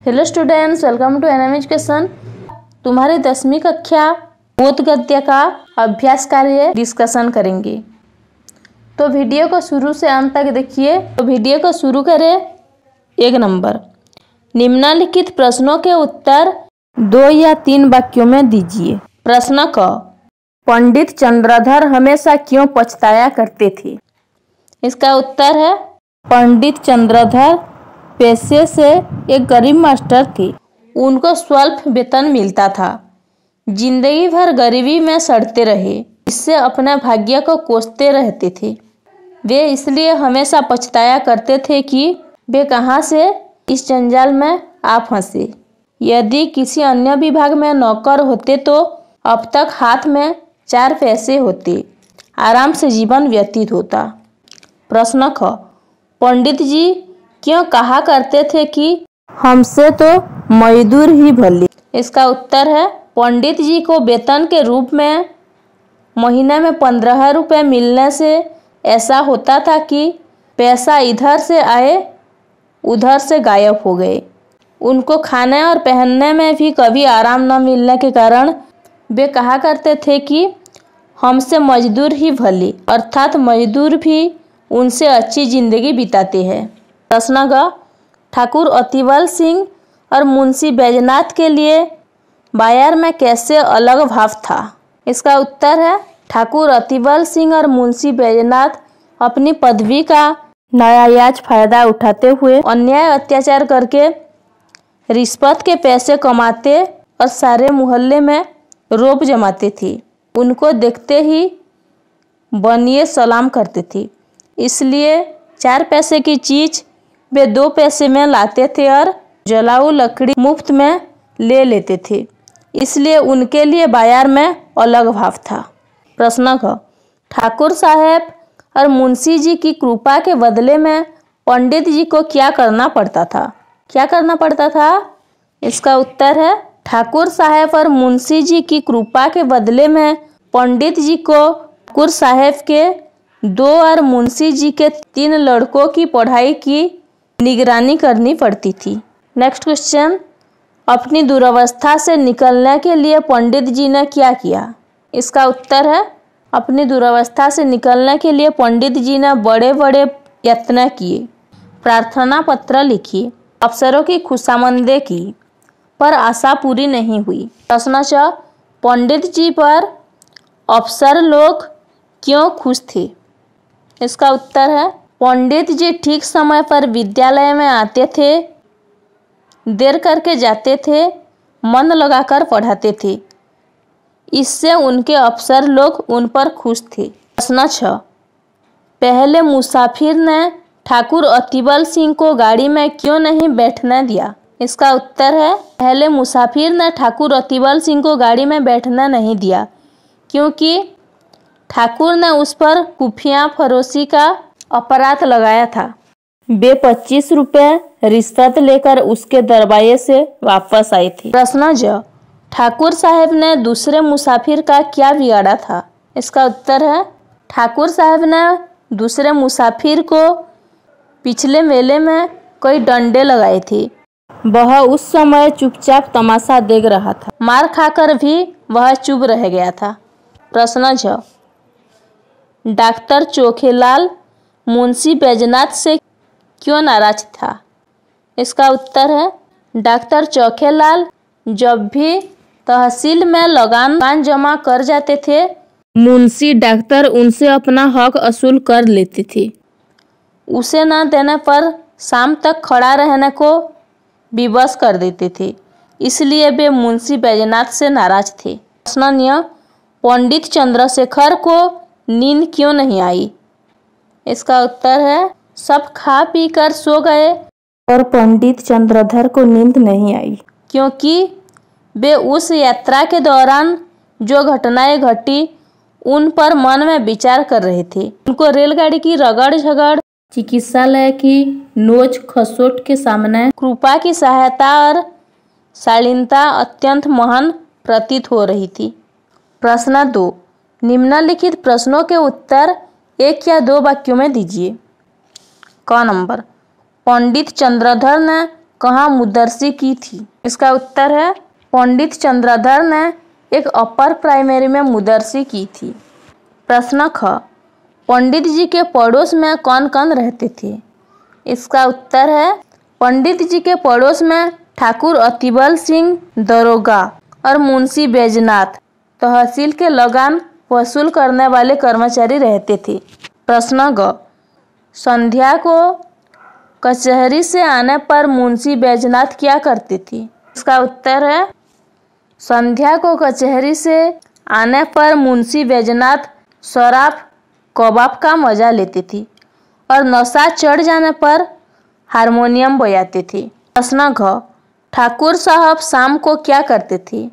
Hello students, welcome to NM education. तुम्हारी 10वीं कक्षा बोध गद्य का अभ्यास कार्य डिस्कशन करेंगे, तो वीडियो को शुरू से अंत तक देखिए। तो वीडियो को शुरू करें। 1 नंबर, निम्नलिखित प्रश्नों के उत्तर 2 या 3 वाक्यों में दीजिए। प्रश्न क, पंडित चंद्रधर हमेशा क्यों पछताया करते थे? इसका उत्तर है, पंडित चंद्रधर पेशे से एक गरीब मास्टर थे। उनको स्वल्प वेतन मिलता था। जिंदगी भर गरीबी में सड़ते रहे, इससे अपने भाग्य को कोसते रहते थे। वे इसलिए हमेशा पछताया करते थे कि वे कहाँ से इस जंजाल में आ फंसे। यदि किसी अन्य विभाग में नौकर होते तो अब तक हाथ में 4 पैसे होते, आराम से जीवन व्यतीत होता। प्रश्न ख, पंडित जी क्यों कहा करते थे कि हमसे तो मजदूर ही भले? इसका उत्तर है, पंडित जी को वेतन के रूप में महीने में 15 रुपये मिलने से ऐसा होता था कि पैसा इधर से आए उधर से गायब हो गए। उनको खाने और पहनने में भी कभी आराम न मिलने के कारण वे कहा करते थे कि हमसे मजदूर ही भले, अर्थात मजदूर भी उनसे अच्छी जिंदगी बिताते हैं। प्रश्न ग, ठाकुर अतिबल सिंह और मुंशी बैजनाथ के लिए बाजार में कैसे अलग भाव था? इसका उत्तर है, ठाकुर अतिबल सिंह और मुंशी बैजनाथ अपनी पदवी का नाजायज फायदा उठाते हुए अन्याय अत्याचार करके रिश्वत के पैसे कमाते और सारे मोहल्ले में रौब जमाते थे। उनको देखते ही बनिए सलाम करते थे। इसलिए 4 पैसे की चीज वे 2 पैसे में लाते थे और जलाऊ लकड़ी मुफ्त में ले लेते थे। इसलिए उनके लिए बाजार में अलग भाव था। प्रश्न क, ठाकुर साहब और मुंशी जी की कृपा के बदले में पंडित जी को क्या करना पड़ता था? क्या करना पड़ता था? इसका उत्तर है, ठाकुर साहब और मुंशी जी की कृपा के बदले में पंडित जी को ठाकुर साहब के 2 और मुंशी जी के 3 लड़कों की पढ़ाई की निगरानी करनी पड़ती थी। नेक्स्ट क्वेश्चन, अपनी दुर्वस्था से निकलने के लिए पंडित जी ने क्या किया? इसका उत्तर है, अपनी दुर्वस्था से निकलने के लिए पंडित जी ने बड़े बड़े यत्न किए, प्रार्थना पत्र लिखी, अफसरों की खुशामंदी की, पर आशा पूरी नहीं हुई। प्रश्न च, पंडित जी पर अफसर लोग क्यों खुश थे? इसका उत्तर है, पंडित जी ठीक समय पर विद्यालय में आते थे, देर करके जाते थे, मन लगाकर पढ़ाते थे। इससे उनके अफसर लोग उन पर खुश थे। प्रश्न 6, पहले मुसाफिर ने ठाकुर अतिबल सिंह को गाड़ी में क्यों नहीं बैठने दिया? इसका उत्तर है, पहले मुसाफिर ने ठाकुर अतिबल सिंह को गाड़ी में बैठना नहीं दिया क्योंकि ठाकुर ने उस पर खुफिया फरोशी का अपराध लगाया था। वे 25 रुपये रिश्वत लेकर उसके दरवाजे से वापस आए थे। प्रश्न ज, ठाकुर साहब ने दूसरे मुसाफिर का क्या बिगाड़ा था? इसका उत्तर है, ठाकुर साहब ने दूसरे मुसाफिर को पिछले मेले में कई डंडे लगाए थे। वह उस समय चुपचाप तमाशा देख रहा था। मार खाकर भी वह चुप रह गया था। प्रश्न ज, डॉक्टर चोखेलाल मुंशी बैजनाथ से क्यों नाराज था? इसका उत्तर है, डॉक्टर चोखेलाल जब भी तहसील में लगान जमा कर जाते थे, मुंशी डॉक्टर उनसे अपना हक असूल कर लेते थे। उसे न देने पर शाम तक खड़ा रहने को विवश कर देते थे। इसलिए वे मुंशी बैजनाथ से नाराज थे। प्रश्न नियम, पंडित चंद्रशेखर को नींद क्यों नहीं आई? इसका उत्तर है, सब खा पी कर सो गए और पंडित चंद्रधर को नींद नहीं आई क्योंकि वे उस यात्रा के दौरान जो घटनाएं घटी उन पर मन में विचार कर रहे थे। उनको रेलगाड़ी की रगड़ झगड़, चिकित्सालय की नोच खसोट के सामने कृपा की सहायता और शालीनता अत्यंत महान प्रतीत हो रही थी। प्रश्न 2, निम्नलिखित प्रश्नों के उत्तर 1 या 2 वाक्यों में दीजिए। क नंबर, पंडित चंद्रधर ने कहाँ मुदर्सी की थी? इसका उत्तर है पंडित चंद्रधर ने एक अपर प्राइमरी में मुदर्सी की थी। प्रश्न ख, पंडित जी के पड़ोस में कौन कौन रहते थे? इसका उत्तर है पंडित जी के पड़ोस में ठाकुर अतिबल सिंह दरोगा और मुंशी बैजनाथ तहसील के लगान वसूल करने वाले कर्मचारी रहते थे। प्रश्न ग, संध्या को कचहरी से आने पर मुंशी बैजनाथ क्या करती थी? इसका उत्तर है संध्या को कचहरी से आने पर मुंशी बैजनाथ शराब कबाब का मजा लेती थी और नशा चढ़ जाने पर हारमोनियम बजाती थी। प्रश्न घ, ठाकुर साहब शाम को क्या करते थे?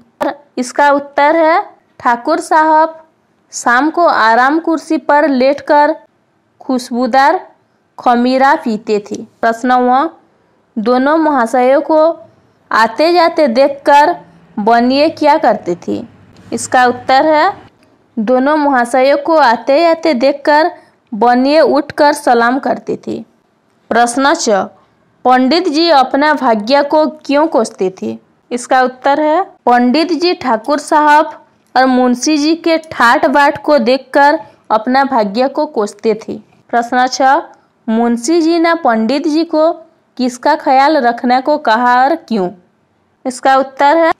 इसका उत्तर है ठाकुर साहब शाम को आराम कुर्सी पर लेटकर खुशबूदार खमीरा पीते थे। प्रश्न व, दोनों महाशयों को आते जाते देखकर बनिए क्या करते थे? इसका उत्तर है दोनों महाशयों को आते जाते देखकर बनिए उठकर सलाम करते थे। प्रश्न च, पंडित जी अपना भाग्य को क्यों कोसते थे? इसका उत्तर है पंडित जी ठाकुर साहब और मुंशी जी के ठाट बाट को देखकर अपना भाग्य को कोसते थे। प्रश्न छ, मुंशी जी ने पंडित जी को किसका ख्याल रखने को कहा और क्यों? इसका उत्तर है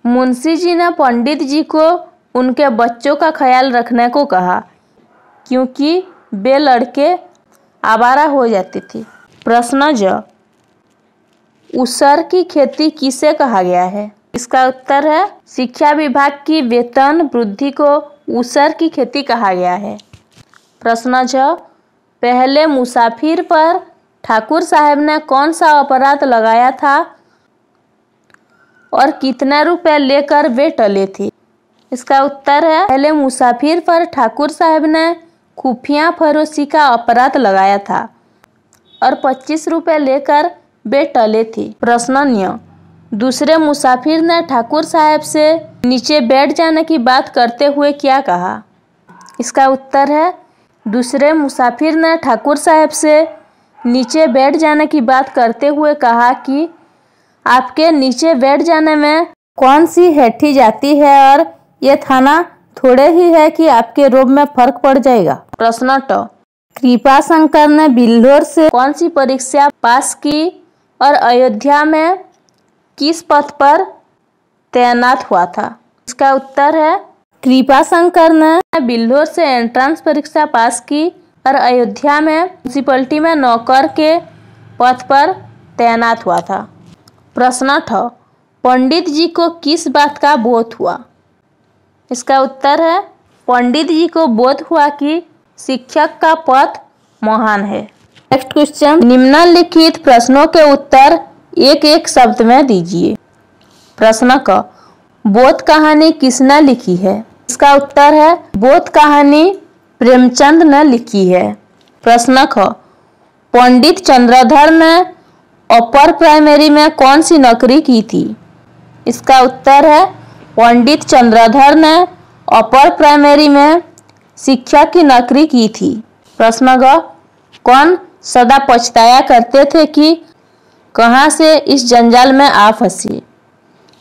मुंशी जी ने पंडित जी को उनके बच्चों का ख्याल रखने को कहा क्योंकि वे लड़के आवारा हो जाते थे। प्रश्न ज, उसर की खेती किसे कहा गया है? इसका उत्तर है शिक्षा विभाग की वेतन वृद्धि को उसर की खेती कहा गया है। प्रश्न ज, पहले मुसाफिर पर ठाकुर साहब ने कौन सा अपराध लगाया था और कितना रुपए लेकर वे टले थे? इसका उत्तर है पहले मुसाफिर पर ठाकुर साहब ने खुफिया फरोशी का अपराध लगाया था और 25 रुपए लेकर वे टले थे। प्रश्न न्य, दूसरे मुसाफिर ने ठाकुर साहब से नीचे बैठ जाने की बात करते हुए क्या कहा? इसका उत्तर है दूसरे मुसाफिर ने ठाकुर साहब से नीचे बैठ जाने की बात करते हुए कहा कि आपके नीचे बैठ जाने में कौन सी हेठी जाती है और ये थाना थोड़े ही है कि आपके रोब में फर्क पड़ जाएगा। प्रश्न ट, कृपा शंकर ने बिल्हौर से कौन सी परीक्षा पास की और अयोध्या में किस पद पर तैनात हुआ था? इसका उत्तर है कृपा शंकर ने बिल्हौर से एंट्रेंस परीक्षा पास की और अयोध्या में म्यूनिसिपैलिटी में नौकर के पद पर तैनात हुआ था। प्रश्न ठ, पंडित जी को किस बात का बोध हुआ? इसका उत्तर है पंडित जी को बोध हुआ कि शिक्षक का पद महान है। नेक्स्ट क्वेश्चन, निम्नलिखित प्रश्नों के उत्तर एक एक शब्द में दीजिए। प्रश्न क, बोध कहानी किसने लिखी है? इसका उत्तर है बोध कहानी प्रेमचंद ने लिखी है। प्रश्न ख, पंडित चंद्रधर ने अपर प्राइमरी में कौन सी नौकरी की थी? इसका उत्तर है पंडित चंद्रधर ने अपर प्राइमरी में शिक्षक की नौकरी की थी। प्रश्न ग, कौन सदा पछताया करते थे कि कहां से इस जंजाल में आ फंसी?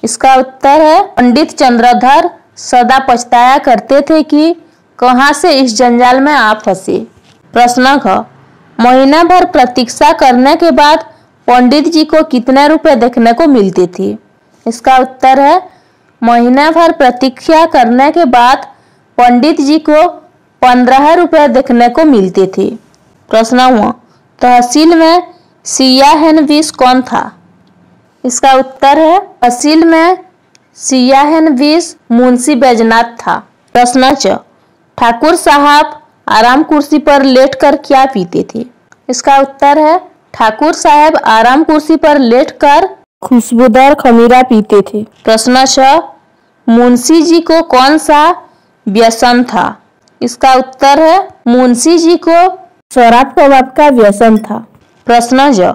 इसका उत्तर है पंडित चंद्रधर सदा पछताया करते थे कि कहां से इस जंजाल में आ फंसे। प्रश्न घ, महीना भर प्रतीक्षा करने के बाद पंडित जी को कितने रुपए देखने को मिलते थे? इसका उत्तर है महीना भर प्रतीक्षा करने के बाद पंडित जी को 15 रुपए देखने को मिलते थे। प्रश्न हुआ, तहसील में सियाहनवीस कौन था? इसका उत्तर है तहसील में सियाहनवीस मुंशी बैजनाथ था। प्रश्न च, ठाकुर साहब आराम कुर्सी पर लेटकर क्या पीते थे? इसका उत्तर है ठाकुर साहब आराम कुर्सी पर लेटकर खुशबूदार खमीरा पीते थे। प्रश्न छ, मुंशी जी को कौन सा व्यसन था? इसका उत्तर है मुंशी जी को शराब कबाब का व्यसन था। प्रश्न ज,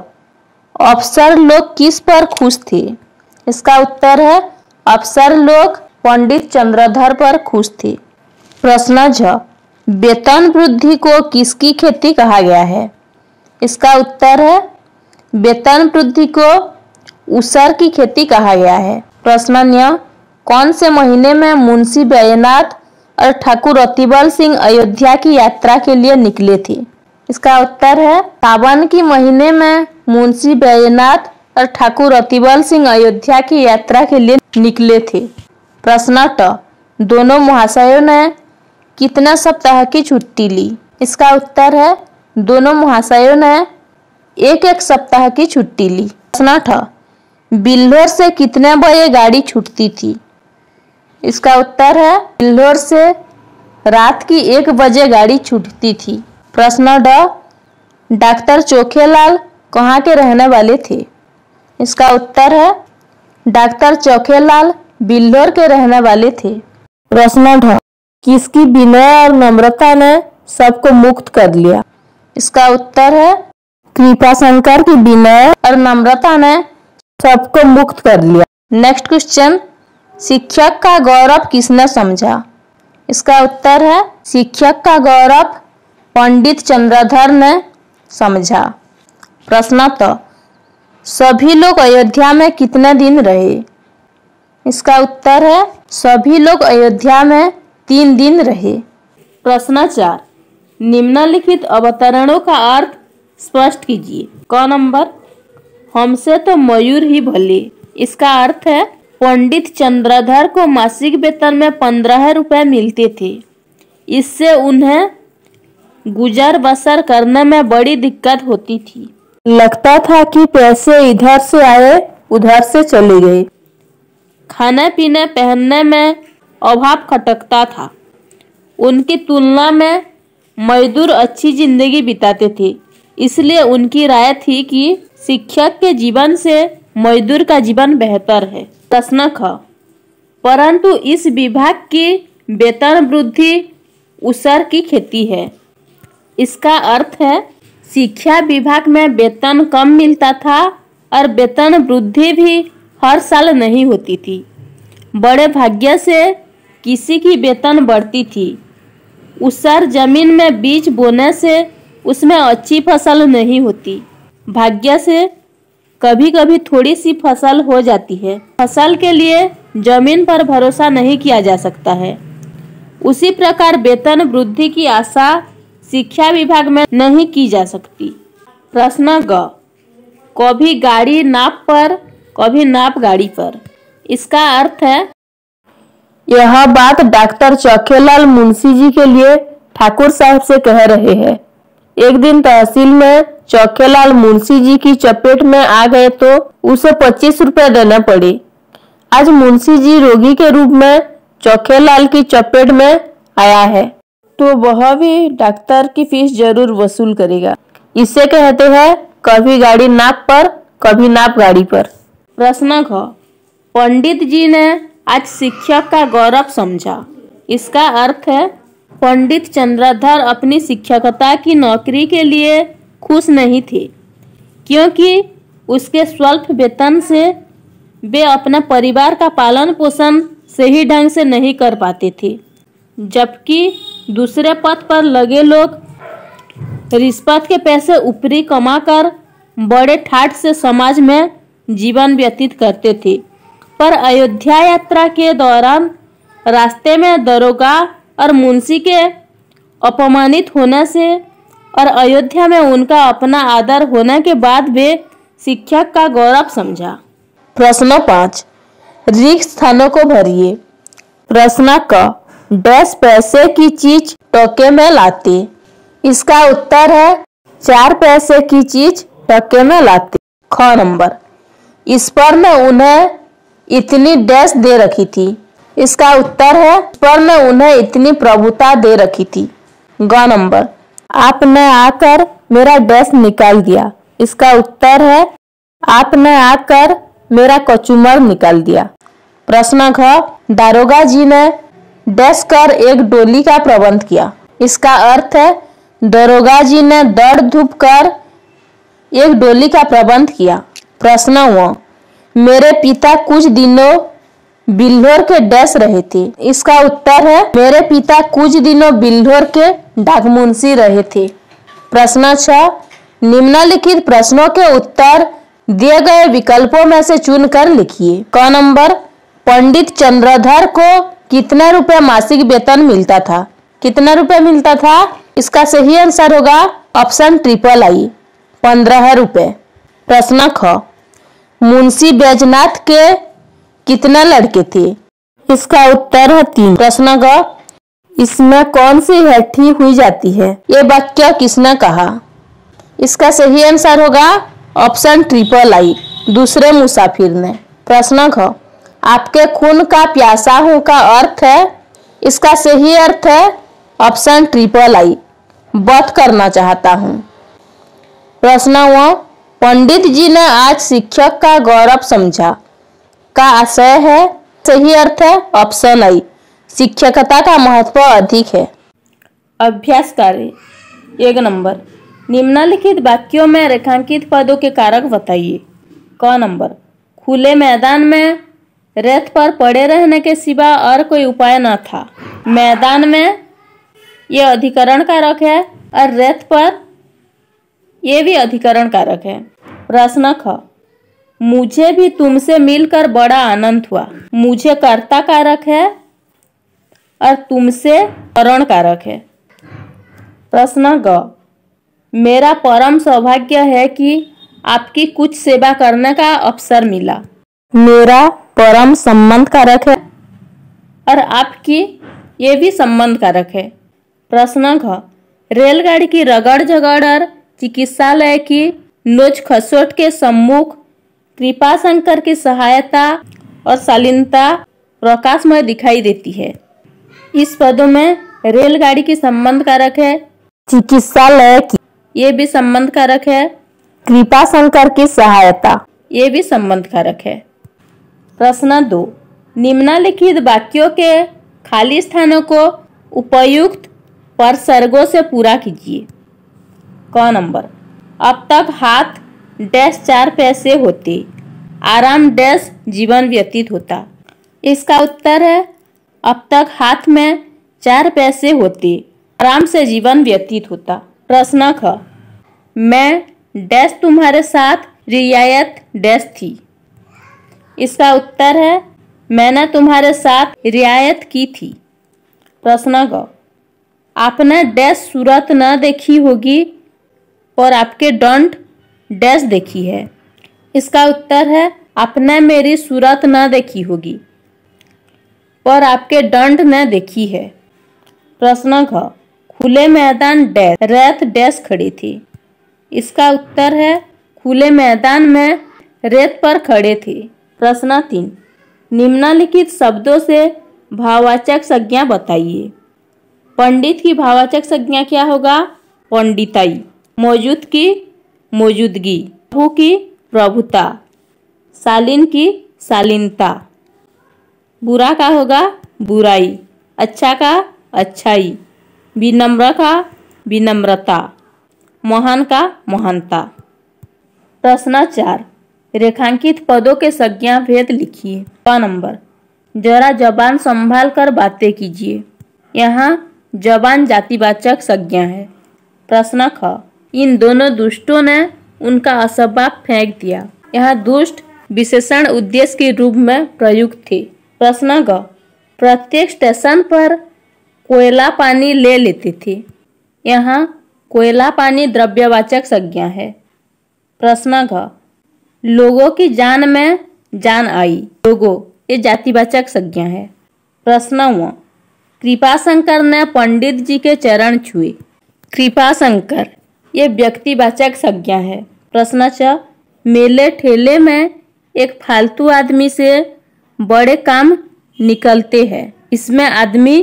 अफसर लोग किस पर खुश थे? इसका उत्तर है अफसर लोग पंडित चंद्रधर पर खुश थे। प्रश्न झ, वेतन वृद्धि को किसकी खेती कहा गया है? इसका उत्तर है वेतन वृद्धि को उसर की खेती कहा गया है? प्रश्न 9, कौन से महीने में मुंशी बैजनाथ और ठाकुर रतिबल सिंह अयोध्या की यात्रा के लिए निकले थे? इसका उत्तर है सावन के महीने में मुंशी बैजनाथ और ठाकुर रतिबल सिंह अयोध्या की यात्रा के लिए निकले थे। प्रश्न 8, दोनों महाशयों ने कितना सप्ताह की छुट्टी ली? इसका उत्तर है दोनों महाशयों ने एक सप्ताह की छुट्टी ली। प्रश्न 8, बिल्हौर से कितने बजे गाड़ी छूटती थी? इसका उत्तर है बिल्हौर से रात की 1 बजे गाड़ी छूटती थी। प्रश्न 10, डॉक्टर चोखेलाल कहाँ के रहने वाले थे? इसका उत्तर है डॉक्टर चोखेलाल बिल्हौर के रहने वाले थे। प्रश्न 11, किसकी विनय और नम्रता ने सबको मुक्त कर लिया? इसका उत्तर है कृपाशंकर की विनय और नम्रता ने सबको मुक्त कर लिया। नेक्स्ट क्वेश्चन, शिक्षक का गौरव किसने समझा? इसका उत्तर है शिक्षक का गौरव पंडित चंद्रधर ने समझा। प्रश्न 2, सभी लोग अयोध्या में कितने दिन रहे? इसका उत्तर है सभी लोग अयोध्या में 3 दिन रहे। प्रश्न 4, निम्नलिखित अवतरणों का अर्थ स्पष्ट कीजिए। क नंबर, हमसे तो मयूर ही भले। इसका अर्थ है पंडित चंद्रधर को मासिक वेतन में 15 रुपए मिलते थे। इससे उन्हें गुजर बसर करने में बड़ी दिक्कत होती थी। लगता था कि पैसे इधर से आए उधर से चले गए। खाने पीने पहनने में अभाव खटकता था। उनकी तुलना में मजदूर अच्छी जिंदगी बिताते थे। इसलिए उनकी राय थी कि शिक्षक के जीवन से मजदूर का जीवन बेहतर है। प्रश्न ख, परंतु इस विभाग की वेतन वृद्धि उसर की खेती है। इसका अर्थ है शिक्षा विभाग में वेतन कम मिलता था और वेतन वृद्धि भी हर साल नहीं होती थी। बड़े भाग्य से किसी की वेतन बढ़ती थी। उसर जमीन में बीज बोने से उसमें अच्छी फसल नहीं होती। भाग्य से कभी कभी थोड़ी सी फसल हो जाती है। फसल के लिए जमीन पर भरोसा नहीं किया जा सकता है। उसी प्रकार वेतन वृद्धि की आशा शिक्षा विभाग में नहीं की जा सकती। प्रश्न ग, कभी गाड़ी नाप पर कभी नाप गाड़ी पर। इसका अर्थ है यह बात डॉक्टर चोखेलाल मुंशी जी के लिए ठाकुर साहब से कह रहे हैं। एक दिन तहसील में चोखेलाल मुंशी जी की चपेट में आ गए तो उसे 25 रुपए देने पड़े। आज मुंशी जी रोगी के रूप में चोखेलाल की चपेट में आया है तो वह भी डॉक्टर की फीस जरूर वसूल करेगा। इसे कहते हैं कभी गाड़ी नाप पर कभी नाप गाड़ी पर। प्रश्न ख, पंडित जी ने आज शिक्षक का गौरव समझा। इसका अर्थ है पंडित चंद्रधर अपनी शिक्षकता की नौकरी के लिए खुश नहीं थे, क्योंकि उसके स्वल्प वेतन से वे अपने परिवार का पालन पोषण सही ढंग से नहीं कर पाते थे, जबकि दूसरे पद पर लगे लोग रिश्वत के पैसे ऊपरी कमाकर बड़े ठाठ से समाज में जीवन व्यतीत करते थे। पर अयोध्या यात्रा के दौरान रास्ते में दरोगा और मुंशी के अपमानित होने से और अयोध्या में उनका अपना आदर होने के बाद वे शिक्षक का गौरव समझा। प्रश्न 5, रिक्त स्थानों को भरिए। प्रश्न क, 10 पैसे की चीज टके में लाते। इसका उत्तर है 4 पैसे की चीज टके में लाते। ख नंबर, ईश्वर ने उन्हें इतनी डैश दे रखी थी। इसका उत्तर है ईश्वर ने उन्हें इतनी प्रभुता दे रखी थी। ग नंबर, आपने आकर मेरा डैश निकाल दिया। इसका उत्तर है आपने आकर मेरा कचूमर निकाल दिया। प्रश्न घ, दारोगा जी ने डैश कर एक डोली का प्रबंध किया। इसका अर्थ है दारोगा जी ने दौड़ धूप कर एक डोली का प्रबंध किया। प्रश्न हुआ, मेरे पिता कुछ दिनों बिल्हौर के डैश रहे थे। इसका उत्तर है मेरे पिता कुछ दिनों बिल्हौर के डाकमुंशी रहे थे। प्रश्न 6, निम्नलिखित प्रश्नों के उत्तर दिए गए विकल्पों में से चुनकर लिखिए। क नंबर, पंडित चंद्रधर को कितने रुपए मासिक वेतन मिलता था? कितना रुपए मिलता था? इसका सही आंसर होगा ऑप्शन ट्रिपल आई, 15 रुपए। प्रश्न ख, मुंशी बैजनाथ के कितने लड़के थे? इसका उत्तर है 3। प्रश्न ग, इसमें कौन सी हेठी हुई जाती है? ये वाक्य किसने कहा? इसका सही आंसर होगा ऑप्शन ट्रिपल आई, दूसरे मुसाफिर ने। प्रश्न ख, आपके खून का प्यासा हूं का अर्थ है? इसका सही अर्थ है ऑप्शन ट्रिपल आई, वध करना चाहता हूं। प्रश्न व, पंडित जी ने आज शिक्षक का गौरव समझा का आशय है? सही अर्थ है ऑप्शन आई, शिक्षकता का महत्व अधिक है। अभ्यास कार्य 1 नंबर, निम्नलिखित वाक्यों में रेखांकित पदों के कारक बताइए। क नंबर, खुले मैदान में रेत पर पड़े रहने के सिवा और कोई उपाय न था। मैदान में यह अधिकरण कारक है और रेत पर यह भी अधिकरण कारक है। प्रश्न ख, मुझे भी तुमसे मिलकर बड़ा आनंद हुआ। मुझे कर्ता कारक है और तुमसे करण कारक है। प्रश्न ग, मेरा परम सौभाग्य है कि आपकी कुछ सेवा करने का अवसर मिला। मेरा परम संबंध कारक है और आपकी ये भी संबंध कारक है। प्रश्न घ, रेलगाड़ी की रगड़ झगड़ और चिकित्सालय की नोच खसोट के सम्मुख कृपाशंकर की सहायता और शालीनता प्रकाशमय दिखाई देती है। इस पदों में रेलगाड़ी की संबंध कारक है, चिकित्सालय की ये भी संबंध कारक है, कृपाशंकर की सहायता ये भी संबंध कारक है। प्रश्न 2, निम्नलिखित वाक्यों के खाली स्थानों को उपयुक्त परसर्गों से पूरा कीजिए। क नंबर, अब तक हाथ डैश 4 पैसे होते, आराम डैश जीवन व्यतीत होता। इसका उत्तर है अब तक हाथ में 4 पैसे होते, आराम से जीवन व्यतीत होता। प्रश्न ख, मैं डैश तुम्हारे साथ रियायत डैश थी। इसका उत्तर है मैंने तुम्हारे साथ रियायत की थी। प्रश्न ग, आपने डैश सूरत न देखी होगी और आपके दंड डैश देखी है। इसका उत्तर है आपने मेरी सूरत न देखी होगी और आपके दंड न देखी है। प्रश्न घ, खुले मैदान डैश रेत डैश खड़ी थी। इसका उत्तर है खुले मैदान में रेत पर खड़े थे। प्रश्न 3, निम्नलिखित शब्दों से भाववाचक संज्ञा बताइए। पंडित की भाववाचक संज्ञा क्या होगा? पंडिताई। मौजूद की मौजूदगी, प्रभु की प्रभुता, शालीन की शालीनता, बुरा का होगा बुराई, अच्छा का अच्छाई, विनम्र का विनम्रता, महान का महानता। प्रश्न 4, रेखांकित पदों के संज्ञा भेद लिखिए। क नंबर, जरा जबान संभाल कर बातें कीजिए। यहाँ जबान जातिवाचक संज्ञा है। प्रश्न ख, इन दोनों दुष्टों ने उनका असबाब फेंक दिया। यहाँ दुष्ट विशेषण उद्देश्य के रूप में प्रयुक्त थे। प्रश्न ग, प्रत्येक स्टेशन पर कोयला पानी ले लेते थे। यहाँ कोयला पानी द्रव्यवाचक संज्ञा है। प्रश्न घ, लोगों की जान में जान आई। लोगों ये जातिवाचक संज्ञा है। प्रश्न व, कृपाशंकर ने पंडित जी के चरण छुए। कृपाशंकर ये व्यक्तिवाचक संज्ञा है। प्रश्न च, मेले ठेले में एक फालतू आदमी से बड़े काम निकलते हैं। इसमें आदमी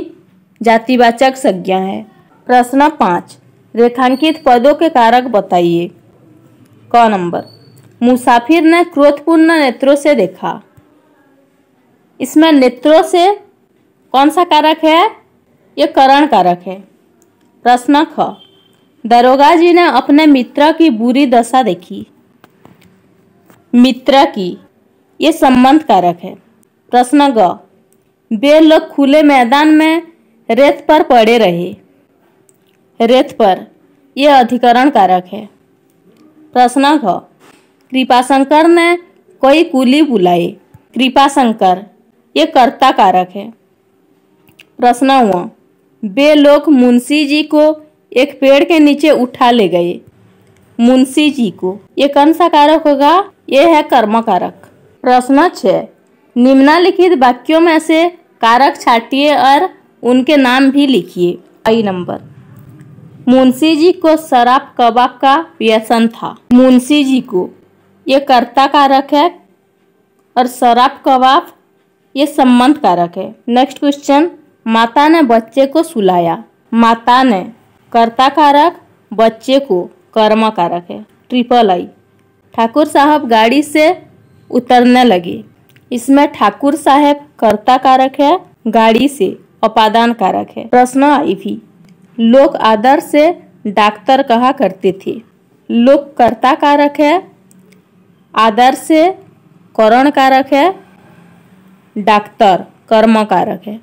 जातिवाचक संज्ञा है। प्रश्न 5, रेखांकित पदों के कारक बताइए। क नंबर, मुसाफिर ने क्रोधपूर्ण नेत्रों से देखा। इसमें नेत्रों से कौन सा कारक है? ये करण कारक है। प्रश्न ख, दरोगा जी ने अपने मित्र की बुरी दशा देखी। मित्र की ये संबंध कारक है। प्रश्न ग, वे लोग खुले मैदान में रेत पर पड़े रहे। रेत पर यह अधिकरण कारक है। प्रश्न ख, कृपाशंकर ने कोई कुली बुलाए। कृपाशंकर ये कर्ता कारक है। प्रश्न हुआ, वे लोग मुंशी जी को एक पेड़ के नीचे उठा ले गए। मुंशी जी को ये कौन सा कारक होगा? ये है कर्म कारक। प्रश्न 6, निम्नलिखित वाक्यों में से कारक छांटिए और उनके नाम भी लिखिए। आई नंबर, मुंशी जी को शराब कबाब का व्यसन था। मुंशी जी को ये कर्ता कारक है और शराब कबाब ये संबंध कारक है। नेक्स्ट क्वेश्चन, माता ने बच्चे को सुलाया। माता ने कर्ता कारक, बच्चे को कर्म कारक है। ट्रिपल आई, ठाकुर साहब गाड़ी से उतरने लगे। इसमें ठाकुर साहब कर्ता कारक है, गाड़ी से अपादान कारक है। प्रश्न आई भी, लोग आदर से डॉक्टर कहा करते थे। लोग कर्ता कारक है, आदर से करण कारक है, डॉक्टर कर्म कारक है।